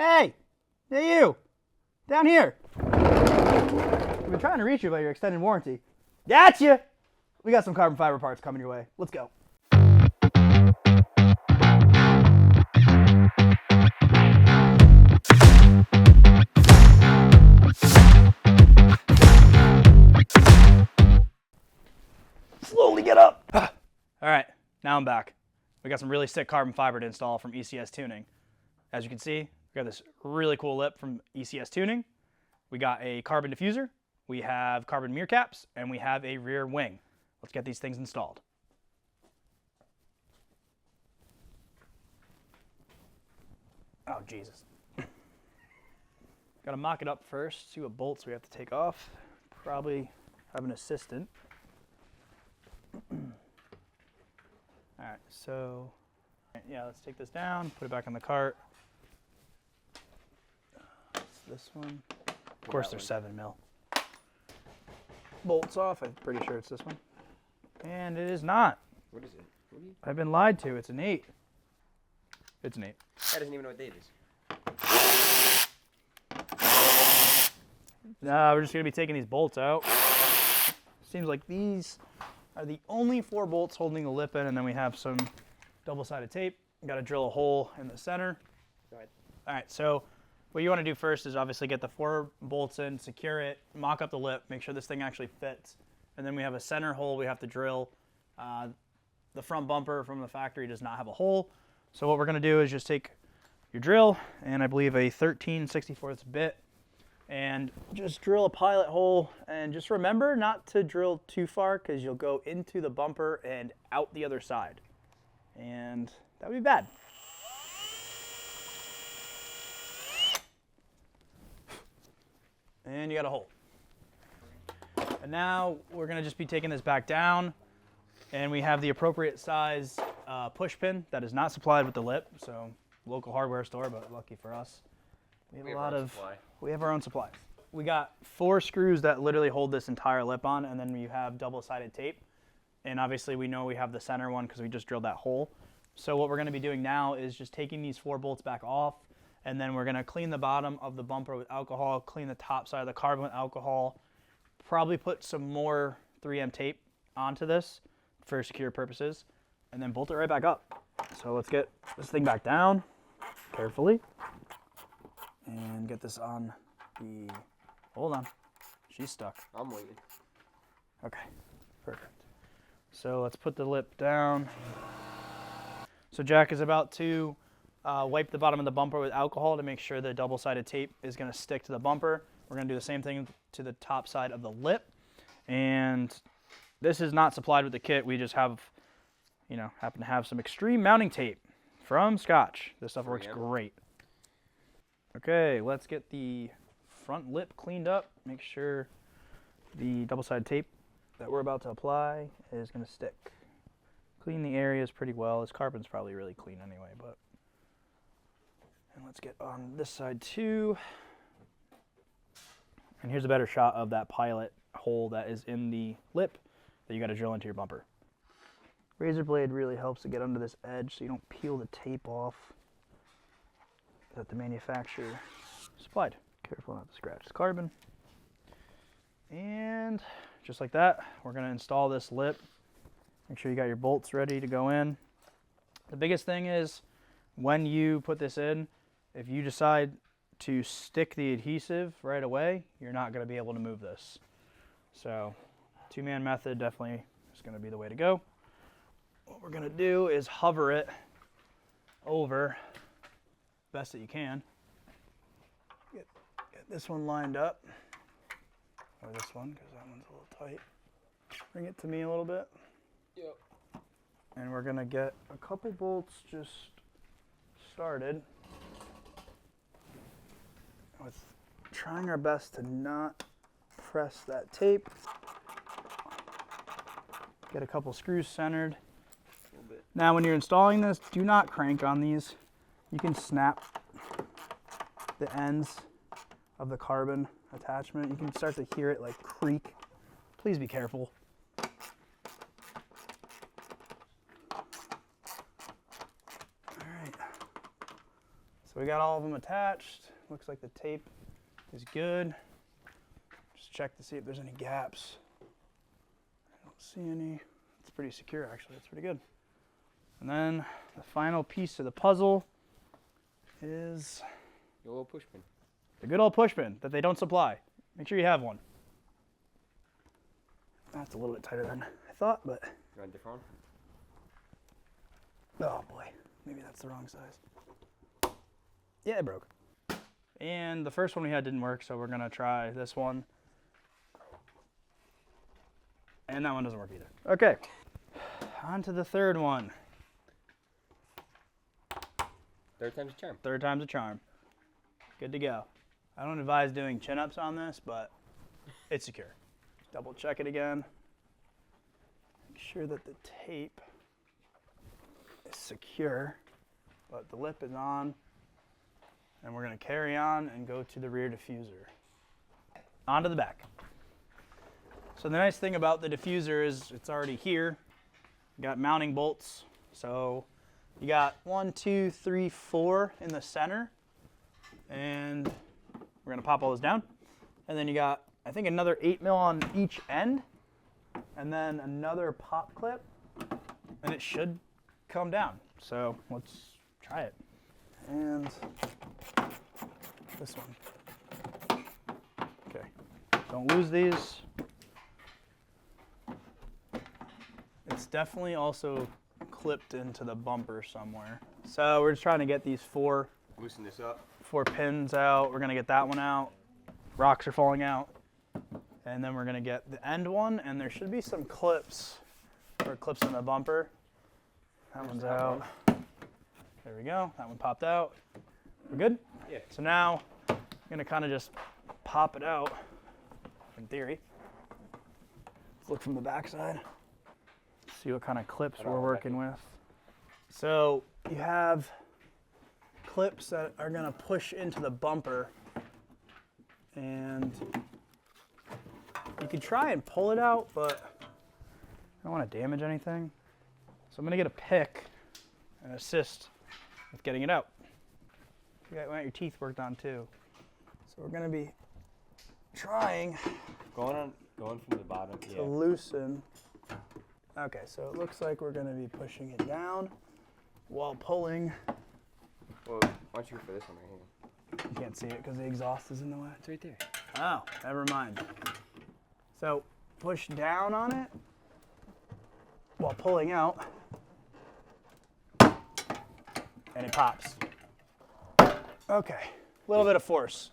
Hey! Hey you! Down here! We've been trying to reach you about your extended warranty. Gotcha! We got some carbon fiber parts coming your way. Let's go. Slowly get up! Alright, now I'm back. We got some really sick carbon fiber to install from ECS Tuning. As you can see, we got this really cool lip from ECS Tuning. We got a carbon diffuser, we have carbon mirror caps, and we have a rear wing. Let's get these things installed. Oh, Jesus. Gotta mock it up first, see what bolts we have to take off. Probably have an assistant. Alright, so, yeah, let's take this down, put it back on the cart. It's this one. Of course, they're 7mm. Bolts off, I'm pretty sure it's this one. And it is not. What is it? What you... I've been lied to, it's an 8. It's an 8. I doesn't even know what date it is. No, we're just going to be taking these bolts out. Seems like these are the only 4 bolts holding the lip in, and then we have some double-sided tape. Got to drill a hole in the center. Go ahead. All right, so what you want to do first is obviously get the 4 bolts in, secure it, mock up the lip, make sure this thing actually fits. And then we have a center hole we have to drill. The front bumper from the factory does not have a hole. So what we're going to do is just take your drill and I believe a 13/64 bit and just drill a pilot hole, and just remember not to drill too far because you'll go into the bumper and out the other side. And that would be bad. And you got a hole. And now we're gonna just be taking this back down, and we have the appropriate size push pin that is not supplied with the lip, so local hardware store, but lucky for us. We have our own supplies. We got 4 screws that literally hold this entire lip on, and then you have double-sided tape. And obviously we know we have the center one because we just drilled that hole. So what we're gonna be doing now is just taking these 4 bolts back off, and then we're gonna clean the bottom of the bumper with alcohol, clean the top side of the carbon with alcohol, probably put some more 3M tape onto this for secure purposes, and then bolt it right back up. So let's get this thing back down carefully and get this on the, hold on, she's stuck. I'm waiting. Okay, perfect. So let's put the lip down. So Jack is about to wipe the bottom of the bumper with alcohol to make sure the double-sided tape is going to stick to the bumper. We're going to do the same thing to the top side of the lip. And this is not supplied with the kit. We just have, you know, happen to have some extreme mounting tape from Scotch. This stuff works great. Okay, let's get the front lip cleaned up. Make sure the double-sided tape that we're about to apply is going to stick. Clean the areas pretty well. This carbon's probably really clean anyway, but. And let's get on this side too. And here's a better shot of that pilot hole that is in the lip that you got to drill into your bumper. Razor blade really helps to get under this edge so you don't peel the tape off that the manufacturer supplied. Careful not to scratch the carbon. And just like that, we're going to install this lip. Make sure you got your bolts ready to go in. The biggest thing is when you put this in, if you decide to stick the adhesive right away, you're not going to be able to move this. So 2-man method definitely is going to be the way to go. What we're going to do is hover it over best that you can. Get this one lined up, or this one because that one's a little tight. Bring it to me a little bit. Yep. And we're going to get a couple bolts just started with trying our best to not press that tape. Get a couple screws centered. Now when you're installing this, do not crank on these. You can snap the ends of the carbon attachment. You can start to hear it like creak. Please be careful. So we got all of them attached. Looks like the tape is good. Just check to see if there's any gaps. I don't see any. It's pretty secure actually, it's pretty good. And then the final piece of the puzzle is Your little push pin. the good old push pin that they don't supply. Make sure you have one. That's a little bit tighter than I thought, but You want a different oh boy, maybe that's the wrong size. Yeah, it broke. And the first one we had didn't work, so we're gonna try this one. And that one doesn't work either. Okay, on to the third one. Third time's a charm. Third time's a charm. Good to go. I don't advise doing chin-ups on this, but it's secure. Double check it again. Make sure that the tape is secure, but the lip is on. And we're gonna carry on and go to the rear diffuser. Onto the back. So the nice thing about the diffuser is it's already here. You got mounting bolts. So you got 1, 2, 3, 4 in the center. And we're gonna pop all those down. And then you got, I think, another 8 mil on each end. And then another pop clip. And it should come down. So let's try it. And this one. Okay, don't lose these. It's definitely also clipped into the bumper somewhere. So we're just trying to get these four Loosen this up. pins out. We're gonna get that one out. Rocks are falling out. And then we're gonna get the end one, and there should be some clips, or clips in the bumper. That one's out. There we go, that one popped out. We're good? Yeah. So now, I'm gonna kind of just pop it out, in theory. Let's look from the back side. See what kind of clips we're working with. So you have clips that are gonna push into the bumper, and you can try and pull it out, but I don't wanna damage anything. So I'm gonna get a pick and assist with getting it out. You want your teeth worked on too. So we're gonna be trying Going from the bottom. to loosen. Okay, so it looks like we're gonna be pushing it down while pulling. Well, why don't you go for this one right here? You can't see it because the exhaust is in the way. It's right there. Oh, never mind. So push down on it while pulling out, and it pops. Okay, a little bit of force.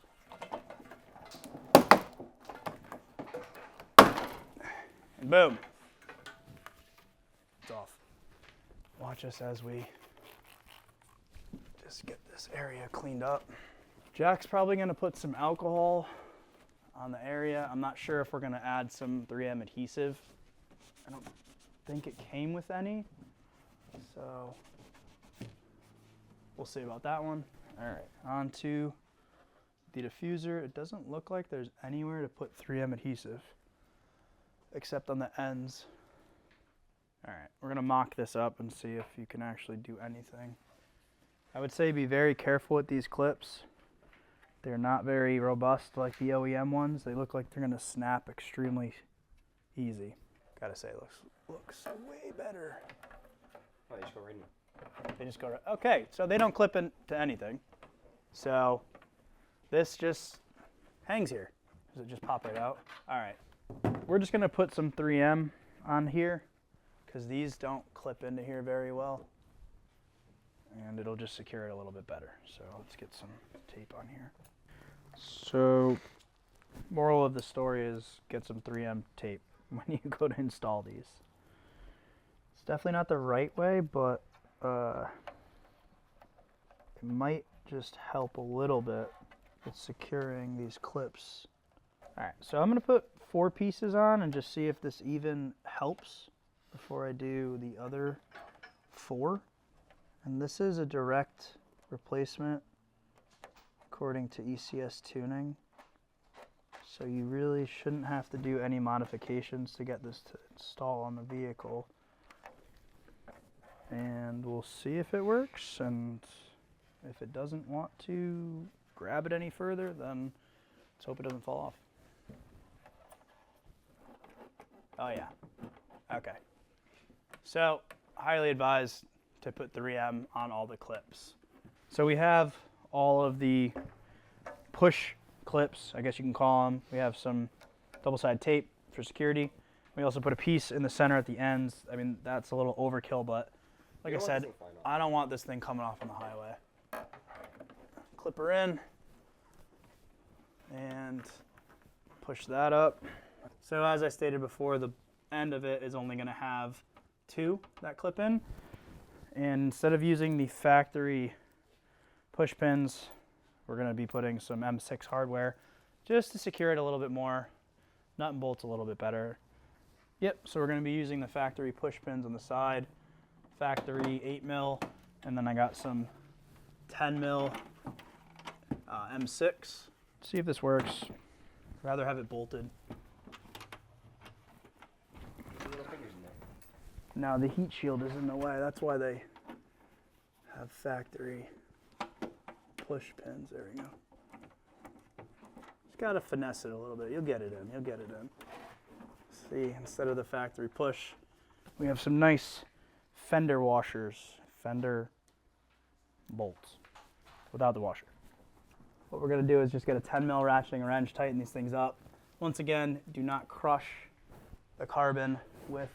And boom. It's off. Watch us as we just get this area cleaned up. Jack's probably gonna put some alcohol on the area. I'm not sure if we're gonna add some 3M adhesive. I don't think it came with any, so we'll see about that one. All right, on to the diffuser. It doesn't look like there's anywhere to put 3M adhesive, except on the ends. All right, we're gonna mock this up and see if you can actually do anything. I would say be very careful with these clips. They're not very robust like the OEM ones. They look like they're gonna snap extremely easy. Gotta say, it looks way better. Oh, they just go right in. They just go right. Okay, so they don't clip into anything. So this just hangs here. Does it just pop right out? All right, we're just gonna put some 3M on here because these don't clip into here very well. And it'll just secure it a little bit better. So let's get some tape on here. So moral of the story is get some 3M tape when you go to install these. It's definitely not the right way, but it might just help a little bit with securing these clips. All right, so I'm gonna put 4 pieces on and just see if this even helps before I do the other 4. And this is a direct replacement according to ECS tuning. So you really shouldn't have to do any modifications to get this to install on the vehicle. And we'll see if it works, and If it doesn't want to grab it any further, then let's hope it doesn't fall off. Oh yeah, okay. So, highly advised to put 3M on all the clips. So we have all of the push clips, I guess you can call them. We have some double-sided tape for security. We also put a piece in the center at the ends. I mean, that's a little overkill, but like I said, I don't want this thing coming off on the highway. Clip her in and push that up. So as I stated before, the end of it is only going to have 2 that clip in. And instead of using the factory push pins, we're going to be putting some M6 hardware just to secure it a little bit more. Nut and bolts a little bit better. Yep, so we're going to be using the factory push pins on the side, factory 8mm, and then I got some 10mm M6. See if this works. I'd rather have it bolted. Now the heat shield is in the way. That's why they have factory push pins. There we go. Just gotta finesse it a little bit. You'll get it in. You'll get it in. See, instead of the factory push, we have some nice fender washers, fender bolts, without the washer. What we're gonna do is just get a 10mm ratcheting wrench, tighten these things up. Once again, do not crush the carbon with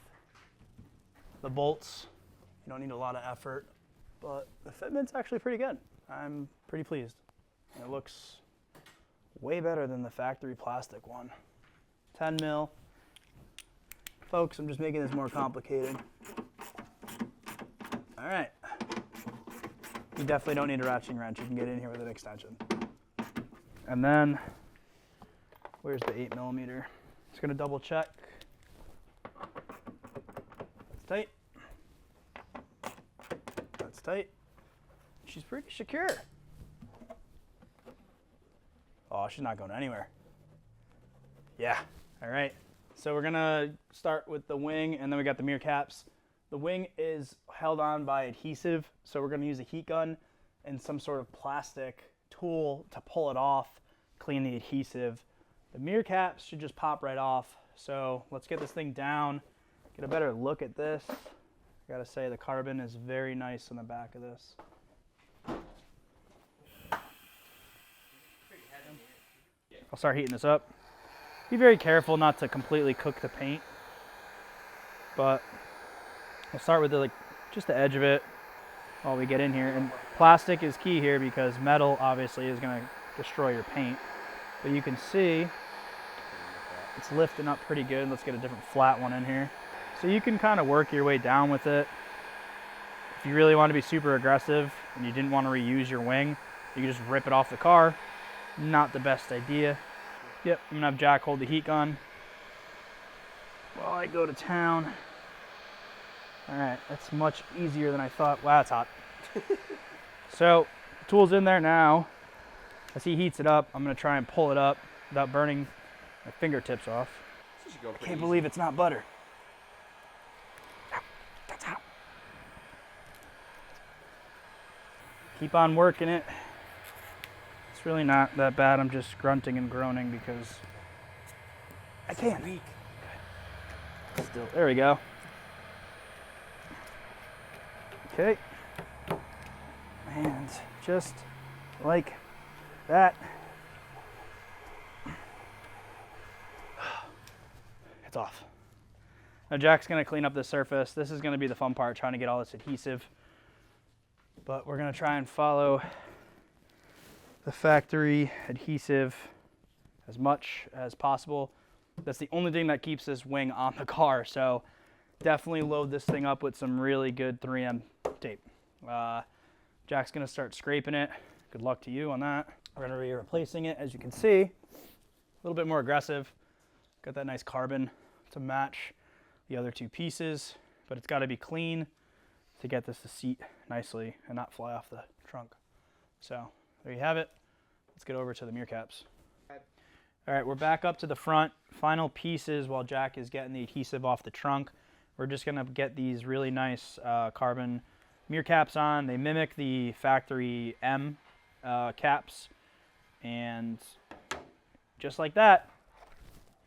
the bolts. You don't need a lot of effort, but the fitment's actually pretty good. I'm pretty pleased. It looks way better than the factory plastic one. 10mm. Folks, I'm just making this more complicated. All right. You definitely don't need a ratcheting wrench. You can get in here with an extension. And then, where's the 8mm? Just gonna double check. That's tight. That's tight. She's pretty secure. Oh, she's not going anywhere. Yeah, all right. So we're gonna start with the wing, and then we got the mirror caps. The wing is held on by adhesive, so we're gonna use a heat gun and some sort of plastic tool to pull it off, clean the adhesive. The mirror caps should just pop right off. So let's get this thing down, get a better look at this. I gotta say the carbon is very nice on the back of this. I'll start heating this up. Be very careful not to completely cook the paint, but we'll start with just the edge of it while we get in here. And plastic is key here because metal obviously is going to destroy your paint. But you can see it's lifting up pretty good. Let's get a different flat one in here. So you can kind of work your way down with it. If you really want to be super aggressive and you didn't want to reuse your wing, you can just rip it off the car. Not the best idea. Yep, I'm gonna have Jack hold the heat gun while I go to town. All right, that's much easier than I thought. Wow, that's hot. So, the tool's in there now. As he heats it up, I'm gonna try and pull it up without burning my fingertips off. I can't believe it's not butter. That's hot. Keep on working it. It's really not that bad. I'm just grunting and groaning because I can't. Still, there we go. Okay. And just like that. It's off. Now Jack's gonna clean up the surface. This is gonna be the fun part, trying to get all this adhesive. But we're gonna try and follow the factory adhesive as much as possible. That's the only thing that keeps this wing on the car. So definitely load this thing up with some really good 3M tape. Jack's gonna start scraping it. Good luck to you on that. We're gonna be replacing it, as you can see, a little bit more aggressive. Got that nice carbon to match the other 2 pieces, but it's gotta be clean to get this to seat nicely and not fly off the trunk. So there you have it. Let's get over to the mirror caps. All right, we're back up to the front. Final pieces while Jack is getting the adhesive off the trunk. We're just gonna get these really nice carbon mirror caps on. They mimic the factory M caps, and just like that,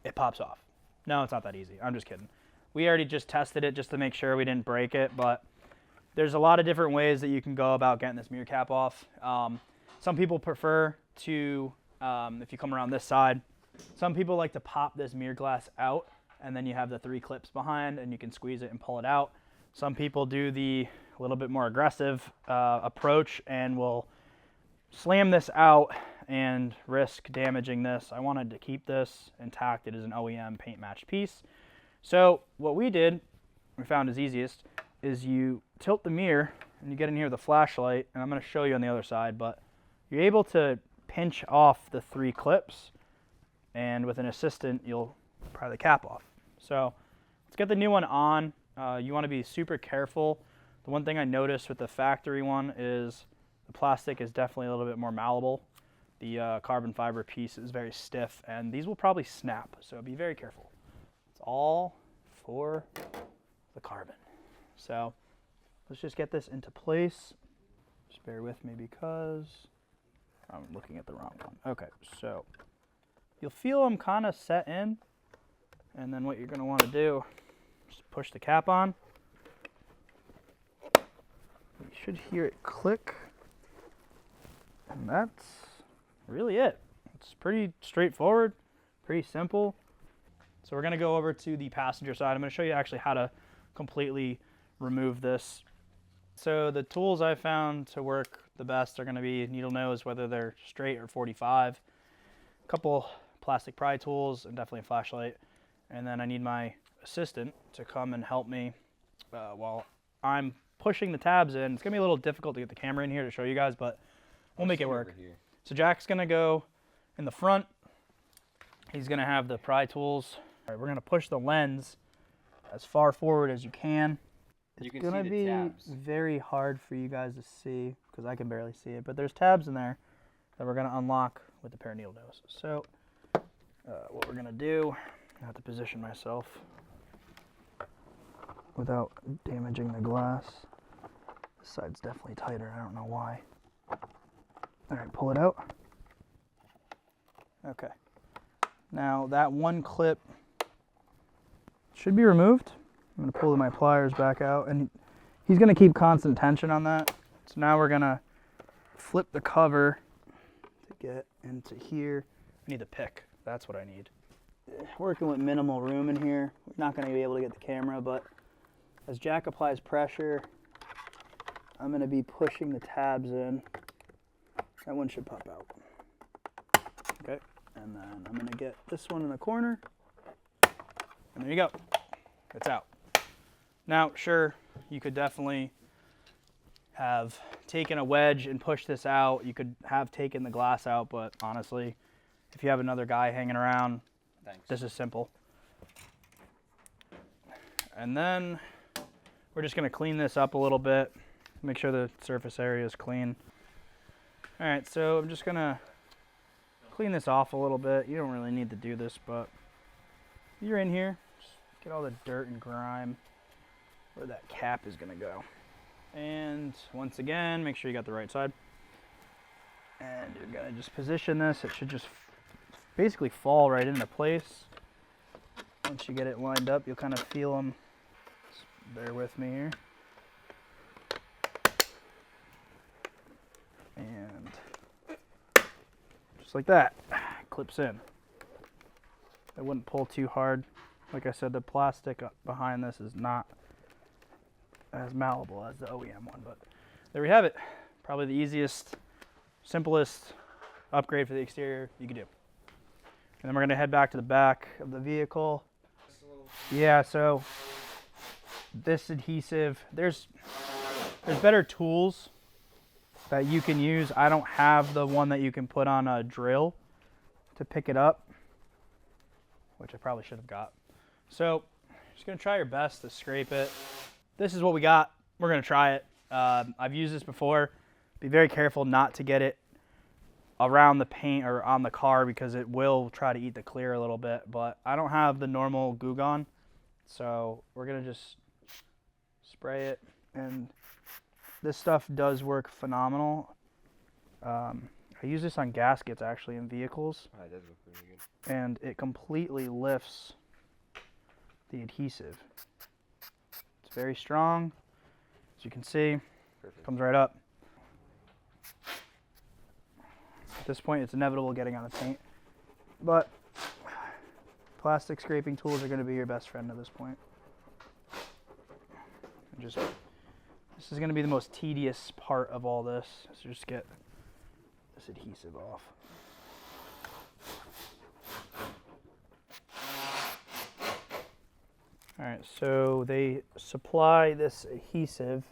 it pops off. No, it's not that easy. I'm just kidding. We already just tested it just to make sure we didn't break it, but there's a lot of different ways that you can go about getting this mirror cap off. Some people prefer to, if you come around this side, some people like to pop this mirror glass out, and then you have the 3 clips behind, and you can squeeze it and pull it out. Some people do the a little bit more aggressive approach and will slam this out and risk damaging this. I wanted to keep this intact. It is an OEM paint matched piece. So what we did, we found is easiest, is you tilt the mirror and you get in here with a flashlight, and I'm going to show you on the other side, but you're able to pinch off the 3 clips, and with an assistant you'll pry the cap off. So let's get the new one on. You want to be super careful. The one thing I noticed with the factory one is the plastic is definitely a little bit more malleable. The carbon fiber piece is very stiff, and these will probably snap, so be very careful. It's all for the carbon. So let's just get this into place. Just bear with me because I'm looking at the wrong one. Okay, so you'll feel them kind of set in, and then what you're going to want to do is push the cap on. You should hear it click, and that's really it. It's pretty straightforward, pretty simple. So we're going to go over to the passenger side. I'm going to show you actually how to completely remove this. So the tools I found to work the best are going to be needle nose, whether they're straight or 45, a couple plastic pry tools, and definitely a flashlight. And then I need my assistant to come and help me while I'm pushing the tabs in. It's going to be a little difficult to get the camera in here to show you guys, but we'll make it work. So Jack's going to go in the front. He's going to have the pry tools. All right, we're going to push the lens as far forward as you can. It's going to be very hard for you guys to see because I can barely see it, but there's tabs in there that we're going to unlock with the pair of needle nose. So what we're going to do, I have to position myself without damaging the glass. This side's definitely tighter. I don't know why. All right, pull it out. Okay. Now that one clip should be removed. I'm going to pull my pliers back out, and he's going to keep constant tension on that. So now we're going to flip the cover to get into here. I need the pick. That's what I need. Working with minimal room in here. We're not going to be able to get the camera, but as Jack applies pressure, I'm going to be pushing the tabs in. That one should pop out. Okay, and then I'm going to get this one in the corner, and there you go. It's out. Now, sure, you could definitely have taken a wedge and pushed this out. You could have taken the glass out, but honestly, if you have another guy hanging around, this is simple. And then we're just going to clean this up a little bit, make sure the surface area is clean. All right, so I'm just going to clean this off a little bit. You don't really need to do this, but you're in here, just get all the dirt and grime where that cap is going to go. And once again, make sure you got the right side. And you're going to just position this. It should just basically fall right into place. Once you get it lined up, you'll kind of feel them. Just bear with me here. And just like that, clips in. It wouldn't pull too hard. Like I said, the plastic behind this is not as malleable as the OEM one, but there we have it. Probably the easiest, simplest upgrade for the exterior you could do. And then we're gonna head back to the back of the vehicle. Yeah, so this adhesive, there's better tools that you can use. I don't have the one that you can put on a drill to pick it up, which I probably should have got. So just gonna try your best to scrape it. This is what we got. We're gonna try it. I've used this before. Be very careful not to get it around the paint or on the car because it will try to eat the clear a little bit, but I don't have the normal Goo Gone, so we're gonna just spray it and This stuff does work phenomenal. I use this on gaskets actually in vehicles. Oh, it does look pretty good. And it completely lifts the adhesive. It's very strong, as you can see. Perfect. Comes right up. At this point, it's inevitable getting on the paint, but plastic scraping tools are going to be your best friend at this point. And this is going to be the most tedious part of all this. So just get this adhesive off. All right, so they supply this adhesive.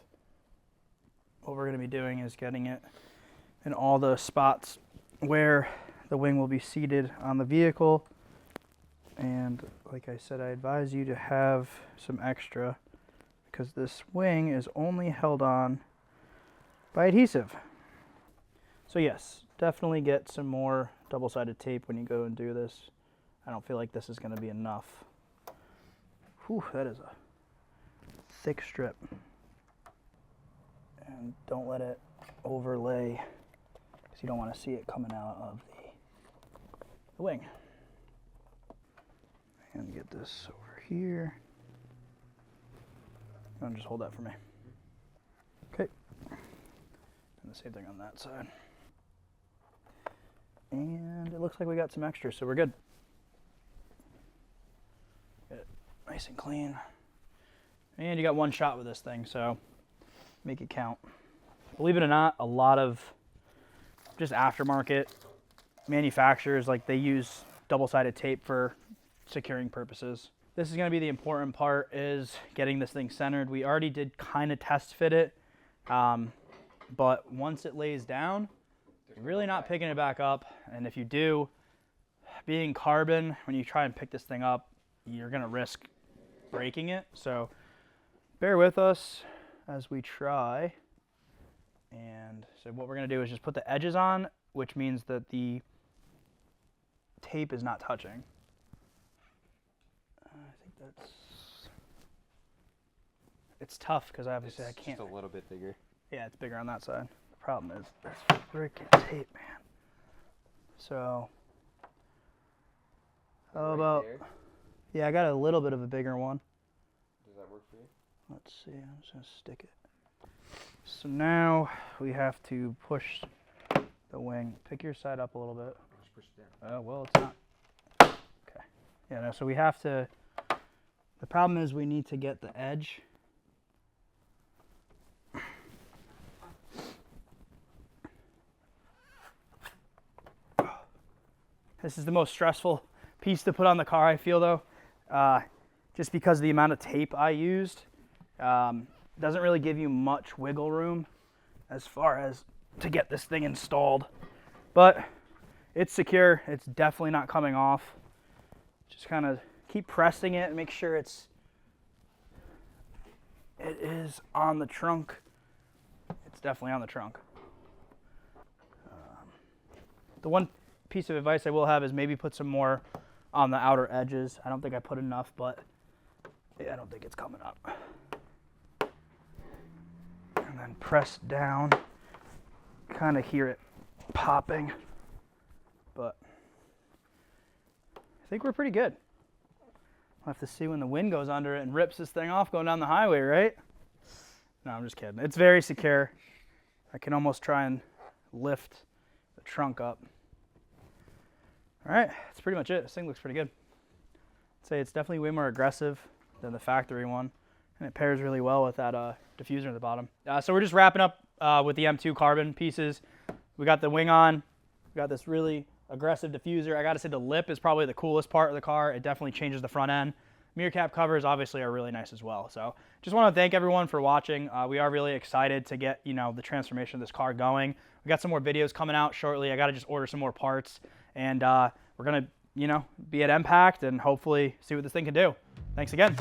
What we're going to be doing is getting it in all the spots where the wing will be seated on the vehicle. And like I said, I advise you to have some extra because this wing is only held on by adhesive. So yes, definitely get some more double-sided tape when you go and do this. I don't feel like this is going to be enough. Whew, that is a thick strip. And don't let it overlay because you don't want to see it coming out of the wing. And get this over here. And just hold that for me. Okay. And the same thing on that side. And it looks like we got some extra, so we're good. Get it nice and clean. And you got one shot with this thing, so make it count. Believe it or not, a lot of just aftermarket manufacturers, like they use double-sided tape for securing purposes. This is going to be the important part, is getting this thing centered. We already did kind of test fit it, but once it lays down, you're really not picking it back up. And if you do, being carbon, when you try and pick this thing up, you're going to risk breaking it. So bear with us as we try. And so what we're going to do is just put the edges on, which means that the tape is not touching. I think it's tough because obviously I can't. Just a little bit bigger. Yeah, it's bigger on that side. The problem is this freaking tape, man. So how about, yeah, I got a little bit of a bigger one. Does that work for you? Let's see, I'm just gonna stick it. So now we have to push the wing. Pick your side up a little bit. Just push it down. Oh, well, it's not. Okay. Yeah, no, so we have to, the problem is we need to get the edge. This is the most stressful piece to put on the car, I feel, though. Just because of the amount of tape I used. Doesn't really give you much wiggle room as far as to get this thing installed. But it's secure. It's definitely not coming off. Just kind of keep pressing it and make sure it is on the trunk. It's definitely on the trunk. The one piece of advice I will have is maybe put some more on the outer edges. I don't think I put enough, but I don't think it's coming up. And then press down. Kind of hear it popping, but I think we're pretty good. We'll have to see when the wind goes under it and rips this thing off going down the highway, right? No, I'm just kidding. It's very secure. I can almost try and lift the trunk up. All right, that's pretty much it. This thing looks pretty good. I'd say it's definitely way more aggressive than the factory one, and it pairs really well with that diffuser at the bottom. So we're just wrapping up with the M2 carbon pieces. We got the wing on. We got this really aggressive diffuser. I gotta say the lip is probably the coolest part of the car. It definitely changes the front end. Mirror cap covers obviously are really nice as well. So just want to thank everyone for watching. We are really excited to get, you know, the transformation of this car going. We got some more videos coming out shortly. I got to just order some more parts, and we're gonna, you know, be at Impact and hopefully see what this thing can do. Thanks again.